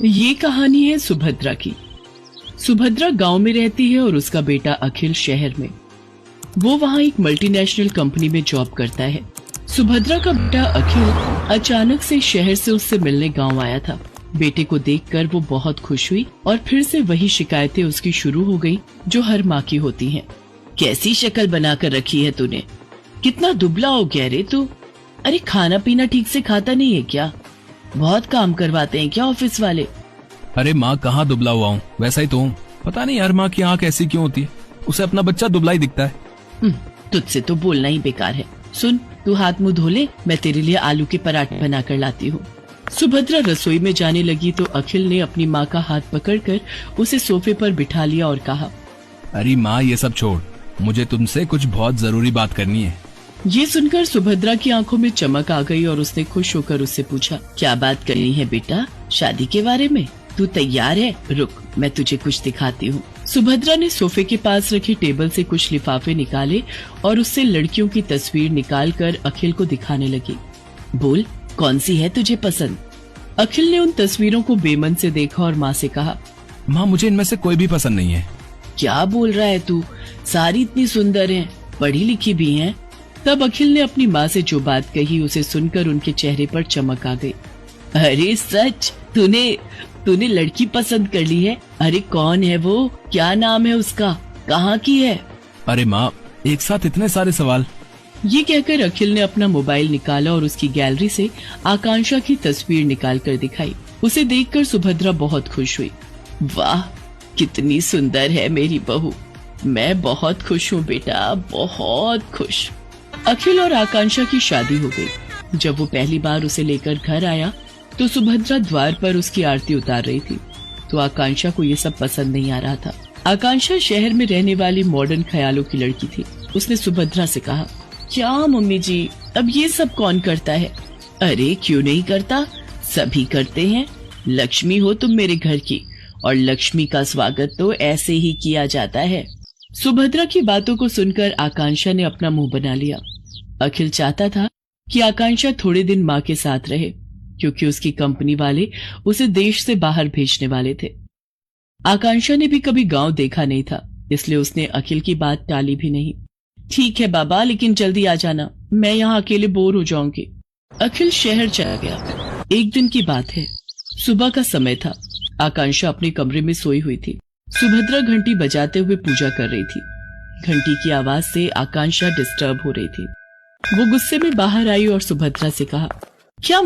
ये कहानी है सुभद्रा की। सुभद्रा गांव में रहती है और उसका बेटा अखिल शहर में। वो वहाँ एक मल्टीनेशनल कंपनी में जॉब करता है। सुभद्रा का बेटा अखिल अचानक से शहर से उससे मिलने गांव आया था। बेटे को देखकर वो बहुत खुश हुई और फिर से वही शिकायतें उसकी शुरू हो गई जो हर माँ की होती हैं। कैसी शक्ल बनाकर रखी है तूने, कितना दुबला हो गया रे तू। अरे खाना पीना ठीक से खाता नहीं है क्या? बहुत काम करवाते हैं क्या ऑफिस वाले? अरे माँ कहाँ दुबला हुआ हूँ, वैसा ही तो हूँ। पता नहीं यार माँ की आँख ऐसी क्यों होती है, उसे अपना बच्चा दुबला ही दिखता है। तुझसे तो बोलना ही बेकार है। सुन, तू हाथ मुंह धो ले, मैं तेरे लिए आलू के पराठे बनाकर लाती हूँ। सुभद्रा रसोई में जाने लगी तो अखिल ने अपनी माँ का हाथ पकड़कर उसे सोफे पर बिठा लिया और कहा, अरे माँ ये सब छोड़, मुझे तुमसे कुछ बहुत जरूरी बात करनी है। ये सुनकर सुभद्रा की आंखों में चमक आ गई और उसने खुश होकर उससे पूछा, क्या बात करनी है बेटा? शादी के बारे में? तू तैयार है? रुक, मैं तुझे कुछ दिखाती हूँ। सुभद्रा ने सोफे के पास रखे टेबल से कुछ लिफाफे निकाले और उससे लड़कियों की तस्वीर निकालकर अखिल को दिखाने लगी। बोल, कौन सी है तुझे पसंद? अखिल ने उन तस्वीरों को बेमन से देखा और माँ से कहा, माँ मुझे इनमें से कोई भी पसंद नहीं है। क्या बोल रहा है तू? सारी इतनी सुंदर हैं, पढ़ी लिखी भी हैं। तब अखिल ने अपनी माँ से जो बात कही उसे सुनकर उनके चेहरे पर चमक आ गई। अरे सच, तूने लड़की पसंद कर ली है? अरे कौन है वो? क्या नाम है उसका? कहाँ की है? अरे माँ एक साथ इतने सारे सवाल। ये कहकर अखिल ने अपना मोबाइल निकाला और उसकी गैलरी से आकांक्षा की तस्वीर निकाल कर दिखाई। उसे देखकर सुभद्रा बहुत खुश हुई। वाह, कितनी सुंदर है मेरी बहू। मैं बहुत खुश हूँ बेटा, बहुत खुश। अखिल और आकांक्षा की शादी हो गई। जब वो पहली बार उसे लेकर घर आया तो सुभद्रा द्वार पर उसकी आरती उतार रही थी, तो आकांक्षा को ये सब पसंद नहीं आ रहा था। आकांक्षा शहर में रहने वाली मॉडर्न ख्यालों की लड़की थी। उसने सुभद्रा से कहा, क्या मम्मी जी, अब ये सब कौन करता है? अरे क्यों नहीं करता, सभी करते हैं। लक्ष्मी हो तुम मेरे घर की, और लक्ष्मी का स्वागत तो ऐसे ही किया जाता है। सुभद्रा की बातों को सुनकर आकांक्षा ने अपना मुंह बना लिया। अखिल चाहता था कि आकांक्षा थोड़े दिन माँ के साथ रहे, क्योंकि उसकी कंपनी वाले उसे देश से बाहर भेजने वाले थे। आकांक्षा ने भी कभी गांव देखा नहीं था, इसलिए उसने अखिल की बात टाली भी नहीं। ठीक है बाबा, लेकिन जल्दी आ जाना, मैं यहाँ अकेले बोर हो जाऊंगी। अखिल शहर चला गया। एक दिन की बात है, सुबह का समय था। आकांक्षा अपने कमरे में सोई हुई थी। सुभद्रा घंटी बजाते हुए पूजा कर रही थी। घंटी की आवाज से आकांक्षा डिस्टर्ब हो रही थी। वो गुस्से में बाहर आई और सुभद्रा से कहा, क्या